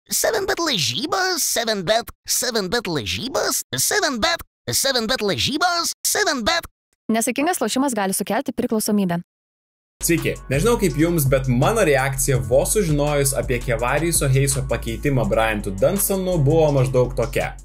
7bet lažybas, 7bet lažybas, 7bet lažybas, 7bet. Nesaikingas lošimas gali sukelti priklausomybę. Sveiki, nežinau kaip jums, bet mano reakcija vos sužinojus apie Kevariuso Heiso pakeitimą Bryantu Dunstonu buvo maždaug tokia.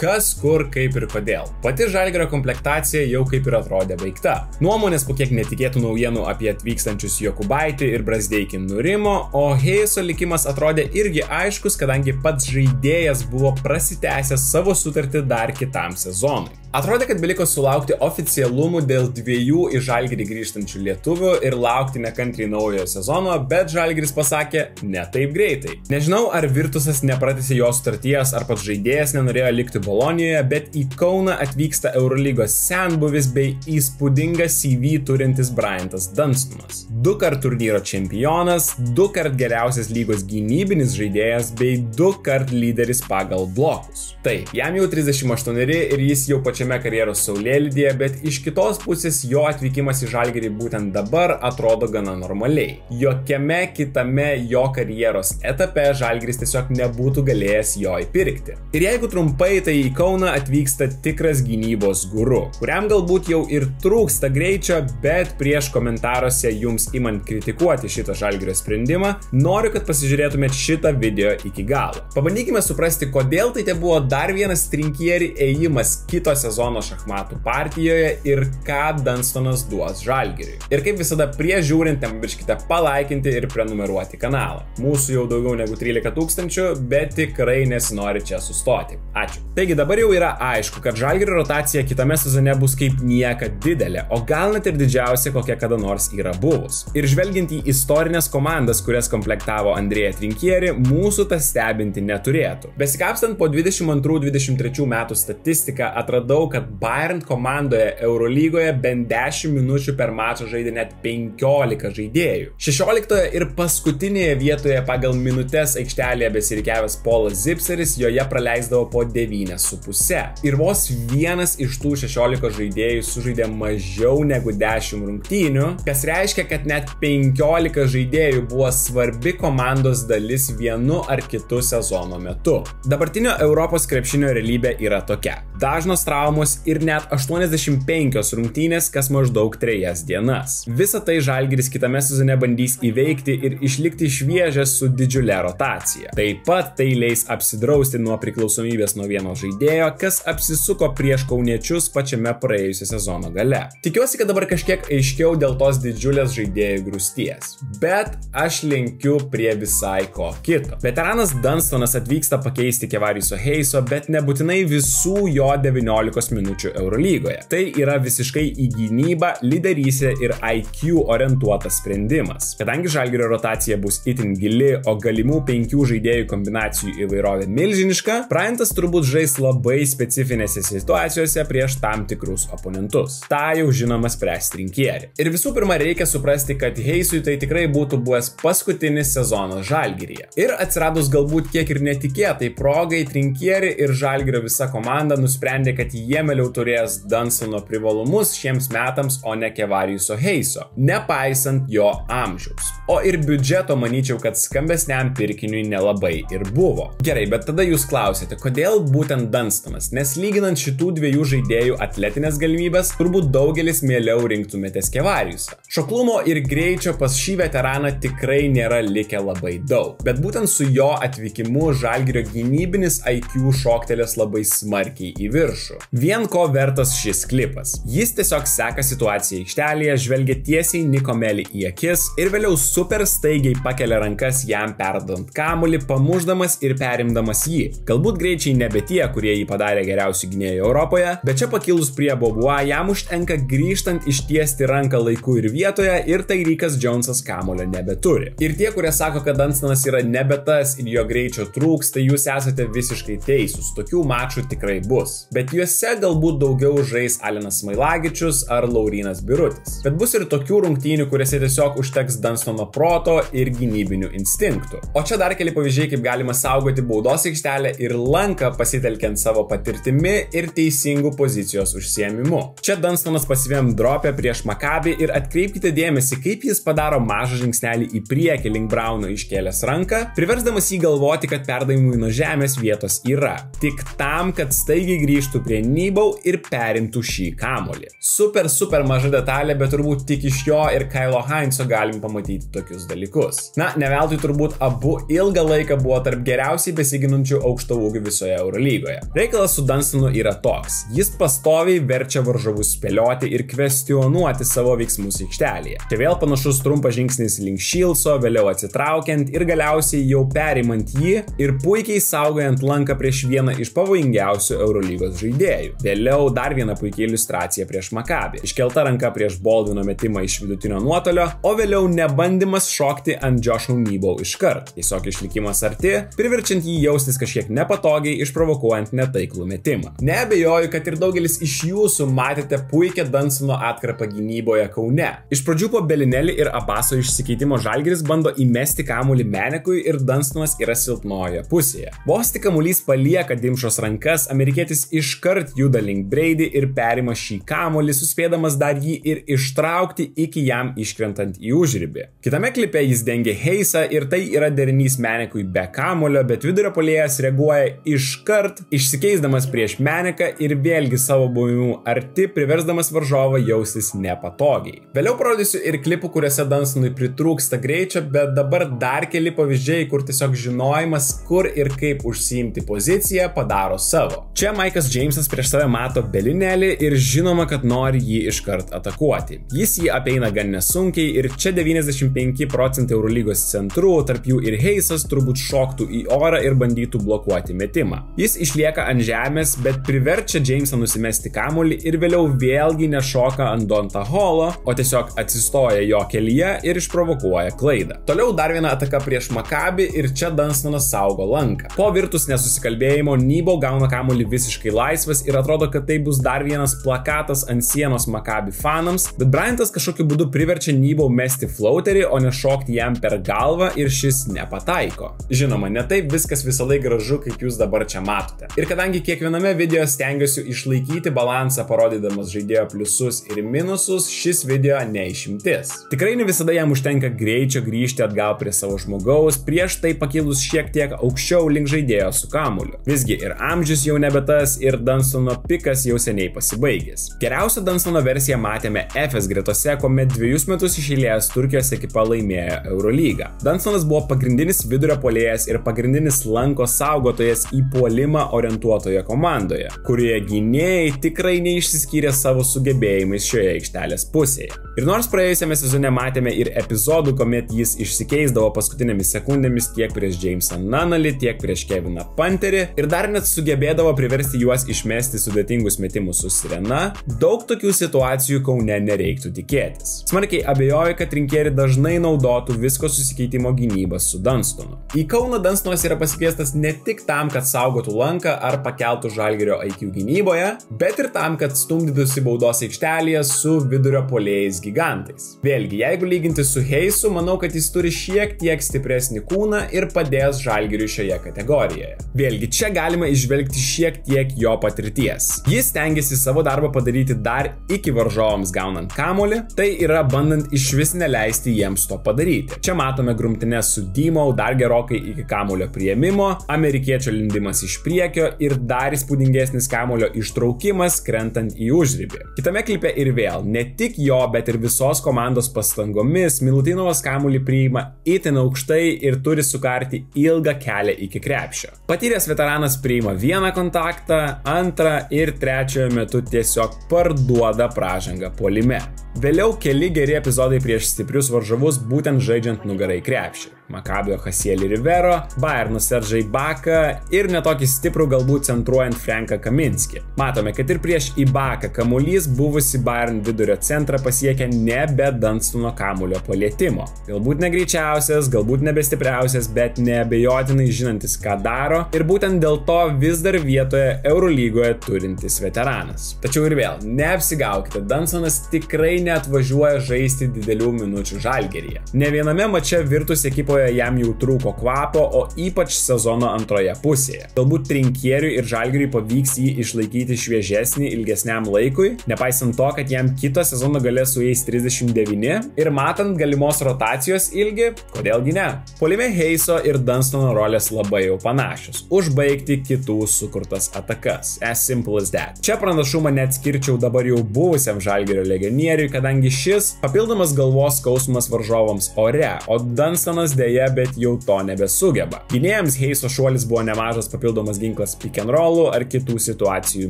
Kas, kur, kaip ir kodėl. Pati Žalgirio komplektacija jau kaip ir atrodė baigta. Nuomonės po kiek netikėtų naujienų apie atvykstančius Jokubaitį ir Brazdeikį nurimo, o Heiso likimas atrodė irgi aiškus, kadangi pats žaidėjas buvo prasitęsęs savo sutartį dar kitam sezonui. Atrodė, kad beliko sulaukti oficialumų dėl dviejų į Žalgirį grįžtančių lietuvių ir laukti nekantriai naujojo sezono, bet Žalgiris pasakė ne taip greitai. Nežinau, ar Virtusas nepratęsė jo sutarties, ar pats žaidėjas nenorėjo likti Bolonijoje, bet į Kauną atvyksta Eurolygos senbuvis bei įspūdingą CV turintis Bryantas Dunstonas. 2-kart turnyro čempionas, 2-kart geriausias lygos gynybinis žaidėjas bei 2-kart lyderis pagal blokus. Taip, jam jau 38 ir jis jau pačiame karjeros saulėlydyje, bet iš kitos pusės jo atvykimas į Žalgirį būtent dabar atrodo gana normaliai. Jokiame kitame jo karjeros etape Žalgiris tiesiog nebūtų galėjęs jo įpirkti. Ir jeigu trumpai, tai į Kauną atvyksta tikras gynybos guru, kuriam galbūt jau ir trūksta greičio, bet prieš komentaruose jums imant kritikuoti šitą Žalgirio sprendimą, noriu, kad pasižiūrėtumėt šitą video iki galo. Pabandykime suprasti, kodėl tai buvo dar vienas Trinkieri ėjimas kito sezono šachmatų partijoje ir ką Dunstonas duos Žalgiriui. Ir kaip visada prieš žiūrint, nepamirškite palaikinti ir prenumeruoti kanalą. Mūsų jau daugiau negu 13 000, bet tikrai nesinori čia sustoti. Ačiū. Taigi dabar jau yra aišku, kad Žalgirio rotacija kitame sezone bus kaip niekad didelė, o gal net ir didžiausia, kokia kada nors yra buvus. Ir žvelgiant į istorinės komandas, kurias komplektavo Andrėja Trinkieri, mūsų tas stebinti neturėtų. Besikapstant po 22-23 metų statistiką, atradau, kad Bayern komandoje Eurolygoje bent 10 minučių per mačą žaidė net 15 žaidėjų. 16 ir paskutinėje vietoje pagal minutes aikštelėje besirikiavęs Polas Zipseris joje praleisdavo po 9,5. Ir vos vienas iš tų 16 žaidėjų sužaidė mažiau negu 10 rungtynių, kas reiškia, kad net 15 žaidėjų buvo svarbi komandos dalis vienu ar kitu sezono metu. Dabartinio Europos krepšinio realybė yra tokia. Dažnos traumos ir net 85 rungtynės kas maždaug 3 dienas. Visą tai Žalgiris kitame sezone bandys įveikti ir išlikti šviežias su didžiulė rotacija. Taip pat tai leis apsidrausti nuo priklausomybės nuo vieno žaidėjo, kas apsisuko prieš kauniečius pačiame praėjusio sezono gale. Tikiuosi, kad dabar kažkiek aiškiau dėl tos didžiulės žaidėjų grūsties. Bet aš linkiu prie visai ko kito. Veteranas Dunstonas atvyksta pakeisti Kevariuso Heiso, bet nebūtinai visų jo 19 minučių Eurolygoje. Tai yra visiškai į gynybą, lyderystę ir IQ orientuotas sprendimas. Kadangi Žalgirio rotacija bus itin gili, o galimų 5 žaidėjų kombinacijų įvairovė milžiniška, Bryantas turbūt žais labai specifinėse situacijose prieš tam tikrus oponentus. Ta jau žinoma spręs Trinkieri. Ir visų pirma reikia suprasti, kad Heisui tai tikrai būtų buvęs paskutinis sezonas Žalgiryje. Ir atsiradus galbūt kiek ir netikėtai progai, Trinkieri ir Žalgirio visa komanda nusprendė, kad jie mieliau turės Dunstono privalumus šiems metams, o ne Kevariuso Heiso, nepaisant jo amžiaus. O ir biudžeto manyčiau, kad skambesniam pirkiniui nelabai ir buvo. Gerai, bet tada jūs klausėte, kodėl būtent Dunstonas, nes lyginant šitų dviejų žaidėjų atletinės galimybės, turbūt daugelis mieliau rinktumėtės Kevariusą. Šoklumo ir greičio pas šį veteraną tikrai nėra likę labai daug, bet būtent su jo atvykimu Žalgirio gynybinis IQ šoktelės labai smarkiai į viršų. Vien ko vertas šis klipas. Jis tiesiog seka situaciją aikštelėje, žvelgia tiesiai Niko Melį į akis ir vėliau super staigiai pakelia rankas jam perdant kamuolį, pamušdamas ir perimdamas jį. Galbūt greičiai nebe tie, kurie jį padarė geriausių gynėjų Europoje, bet čia pakilus prie Bobuo jam užtenka grįžtant ištiesti ranką laiku ir vietoje ir Tyreekas Jonesas kamuolio nebeturi. Ir tie, kurie sako, kad Dunstonas yra nebe tas ir jo greičio trūks, tai jūs esate visiškai teisūs. Tokių mačų tikrai bus. Bet juose kuriuose galbūt daugiau žais Alinas Smailagičius ar Laurynas Birutis. Bet bus ir tokių rungtynių, kuriuose tiesiog užteks Dunstono proto ir gynybinių instinktų. O čia dar keli pavyzdžiai, kaip galima saugoti baudos aikštelę ir lanką pasitelkiant savo patirtimi ir teisingų pozicijos užsiėmimu. Čia Dunstonas pasivėm dropę prieš Maccabi ir atkreipkite dėmesį, kaip jis padaro mažą žingsnelį į priekį link Brauno iškėlęs ranką, priversdamas jį galvoti, kad perdavimui nuo žemės vietos yra. Tik tam, kad staigiai grįžtų prie Nebo ir perimtų šį kamuolį. Super maža detalė, bet turbūt tik iš jo ir Kylo Heinzo galim pamatyti tokius dalykus. Na, ne veltui turbūt abu ilgą laiką buvo tarp geriausiai besiginančių aukšto ūgių visoje Eurolygoje. Reikalas su Dunstonu yra toks. Jis pastoviai verčia varžovus spėlioti ir kvestionuoti savo veiksmus aikštelėje. Čia vėl panašus trumpas žingsnis link Shieldso, vėliau atsitraukiant ir galiausiai jau perimant jį ir puikiai saugojant lanką prieš vieną iš pavojingiausių Eurolygos žaidėjų. Vėliau dar viena puikia iliustracija prieš Maccabi. Iškelta ranka prieš Baldwino metimą iš vidutinio nuotolio, o vėliau nebandymas šokti ant Joshua Nebo iškart. Tiesiog išlikimas arti, priverčiant jį jaustis kažkiek nepatogiai, išprovokuojant netaiklų metimą. Neabejoju, kad ir daugelis iš jūsų matėte puikią Dunstono atkarpą gynyboje Kaune. Iš pradžių po Belinelli ir Abaso išsikeitimo Žalgiris bando įmesti kamuolį Menekui ir Dunstonas yra silpnojoje pusėje. Vos tik kamuolys palieka Dimšos rankas, amerikietis iškart juda link Brady ir perima šį kamuolį, suspėdamas dar jį ir ištraukti iki jam iškrentant į užribį. Kitame klipe jis dengia Heisą ir tai yra derinys Menekui be kamuolio, bet vidurio puolėjas reaguoja iškart, išsikeisdamas prieš Meneką ir vėlgi savo buvimu arti, priversdamas varžovą jaustis nepatogiai. Vėliau parodysiu ir klipų, kuriuose Dunstonui pritrūksta greičio, bet dabar dar keli pavyzdžiai, kur tiesiog žinojimas, kur ir kaip užsiimti poziciją padaro savo. Čia Maikas Jamesas prieš save mato Belinelli ir žinoma, kad nori jį iškart atakuoti. Jis jį apeina gan nesunkiai ir čia 95% Eurolygos centrų, tarp jų ir Heisas, turbūt šoktų į orą ir bandytų blokuoti metimą. Jis išlieka ant žemės, bet priverčia Jamesą nusimesti kamuolį ir vėliau vėlgi nešoka ant Donta Hallo, o tiesiog atsistoja jo kelyje ir išprovokuoja klaidą. Toliau dar viena ataka prieš Maccabi ir čia Dunstonas saugo lanką. Po virtus nesusikalbėjimo Nebo gauna kamuolį visiškai laisvas ir atrodo, kad tai bus dar vienas plakatas ant sienos Maccabi fanams, bet Bryantas kažkokiu būdu priverčia Nebo mesti floaterį, o ne šokti jam per galvą ir šis nepataiko. Žinoma, ne taip viskas visąlaik gražu, kaip jūs dabar čia matote. Ir kadangi kiekviename video stengiuosi išlaikyti balansą, parodydamas žaidėjo pliusus ir minusus, šis video neišimtis. Tikrai ne visada jam užtenka greičio grįžti atgal prie savo žmogaus, prieš tai pakilus šiek tiek aukščiau link žaidėjo su kamuoliu. Visgi ir amžius jau nebe tas, ir Dunstono pikas jau seniai pasibaigęs. Geriausią Dunstono versiją matėme Efes gretose, kuomet 2 metus iš eilės Turkijos ekipa laimėjo Eurolygą. Dunstonas buvo pagrindinis vidurio puolėjas ir pagrindinis lanko saugotojas į puolimą orientuotoje komandoje, kurioje gynėjai tikrai neišsiskyrė savo sugebėjimais šioje aikštelės pusėje. Ir nors praėjusiame sezone matėme ir epizodų, kuomet jis išsikeisdavo paskutinėmis sekundėmis tiek prieš Jamesą Nunnally, tiek prieš Keviną Panterį ir dar net sugebėdavo priversti juos išmesti sudėtingus metimus su sirena, daug tokių situacijų Kaune nereiktų tikėtis. Smarkiai abejoju, kad rinkėjai dažnai naudotų visko susikeitimo gynybą su Dunstonu. Į Kauną Dunstonas yra pasikviestas ne tik tam, kad saugotų lanką ar pakeltų Žalgirio IQ gynyboje, bet ir tam, kad stumdytųsi baudos aikštelėje su vidurio puolėjais gigantais. Vėlgi, jeigu lyginti su Heisu, manau, kad jis turi šiek tiek stipresnį kūną ir padės Žalgiriui šioje kategorijoje. Vėlgi, čia galima išvelgti šiek tiek jo patirties. Jis stengiasi savo darbą padaryti dar iki varžovams gaunant kamuolį, tai yra bandant išvis neleisti jiems to padaryti. Čia matome grumtines su Demo dar gerokai iki kamuolio priėmimo, amerikiečio lindimas iš priekio ir dar įspūdingesnis kamuolio ištraukimas krentant į užribį. Kitame klipe ir vėl, ne tik jo, bet ir visos komandos pastangomis Milutinovas kamuolį priima itin aukštai ir turi sukarti ilgą kelią iki krepšio. Patyręs veteranas priima vieną kontaktą, antrą ir trečiojo metu tiesiog parduoda pražangą puolime. Vėliau keli geri epizodai prieš stiprius varžovus būtent žaidžiant nugarai krepšį. Makabio Hasielį Rivero, Bayerno Sergei Ibaka ir netokį stiprų galbūt centruojant Franką Kaminskį. Matome, kad ir prieš Ibaką kamuolys buvusi Bayern vidurio centrą pasiekia nebe Dunstono kamuolio palietimo. Galbūt negreičiausias, galbūt nebestipriausias, bet neabejotinai žinantis, ką daro ir būtent dėl to vis dar vietoje Eurolygoje turintis veteranas. Tačiau ir vėl, neapsigaukite, Dunstonas tikrai neatvažiuoja žaisti didelių minučių Žalgiryje. Ne viename mače Virtus ekipoje jam jau trūko kvapo, o ypač sezono antroje pusėje. Galbūt Trinkieriui ir Žalgiriui pavyks jį išlaikyti šviežesnį ilgesniam laikui, nepaisant to, kad jam kito sezono gale sueis 39 ir matant galimos rotacijos ilgį, kodėlgi ne. Puolime Heiso ir Dunstono rolės labai jau panašios. Užbaigti kitų sukurtas atakas. As simple as that. Čia pranašumą net skirčiau dabar jau buvusiam Žalgirio legionieriui, kadangi šis papildomas galvos skausmas varžovams ore, o Dunstonas dėja, bet jau to nebesugeba. Gynėjams Heiso šuolis buvo nemažas papildomas ginklas pick and rollų ar kitų situacijų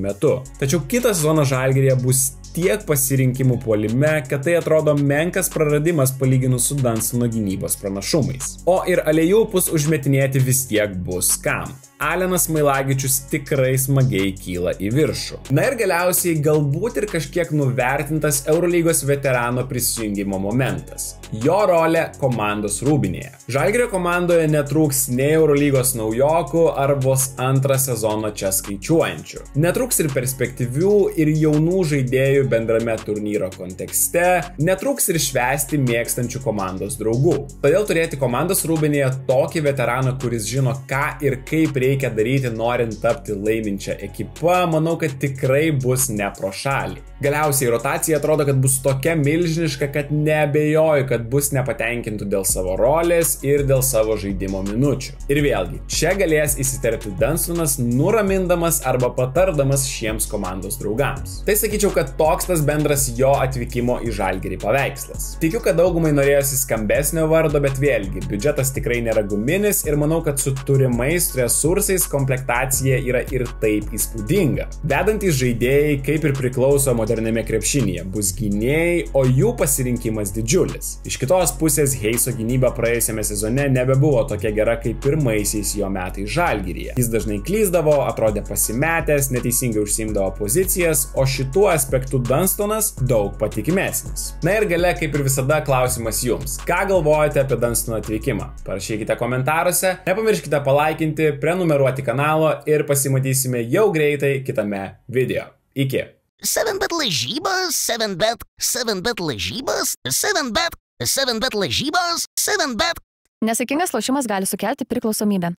metu. Tačiau kitą sezoną Žalgiryje bus tiek pasirinkimų puolime, kad tai atrodo menkas praradimas palyginus su Dunstono gynybos pranašumais. O ir alejupus užmetinėti vis tiek bus kam. Alenas Mailagičius tikrai smagiai kyla į viršų. Na ir galiausiai galbūt ir kažkiek nuvertintas Eurolygos veterano prisijungimo momentas. Jo rolė komandos rūbinėje. Žalgirio komandoje netrūks nei Eurolygos naujokų ar vos antrą sezoną čia skaičiuojančių. Netrūks ir perspektyvių ir jaunų žaidėjų bendrame turnyro kontekste, netrūks ir švęsti mėgstančių komandos draugų. Todėl turėti komandos rūbinėje tokį veteraną, kuris žino ką ir kaip reikia daryti norint tapti laiminčią ekipą, manau, kad tikrai bus ne pro šalį. Galiausiai rotacija atrodo, kad bus tokia milžiniška, kad neabejoju, kad bus nepatenkintų dėl savo rolės ir dėl savo žaidimo minučių. Ir vėlgi, čia galės įsiterpti Dunstonas, nuramindamas arba patardamas šiems komandos draugams. Tai sakyčiau, kad toks tas bendras jo atvykimo į Žalgirį paveikslas. Tikiu, kad daugumai norėjosi skambesnio vardo, bet vėlgi, biudžetas tikrai nėra guminis ir manau, kad su turimais resursais komplektacija yra ir taip įspūdinga. Vedantys žaidėjai, kaip ir priklauso moderniame krepšinyje, bus gynėjai, o jų pasirinkimas didžiulis. Iš kitos pusės Heiso gynyba praėjusiame sezone nebebuvo tokia gera kaip pirmaisiais jo metais Žalgiryje. Jis dažnai klyzdavo, atrodė pasimetęs, neteisingai užsiimdavo pozicijas, o šituo aspektu Dunstonas daug patikimesnis. Na ir gale, kaip ir visada, klausimas jums. Ką galvojate apie Dunstono atvykimą? Parašykite komentaruose, nepamirškite palaikinti, prenumeruoti kanalo ir pasimatysime jau greitai kitame video. Iki. 7bet lažybos, 7bet lažybos, 7bet lažybos, 7bet. Nesaikingas lošimas gali sukelti priklausomybę.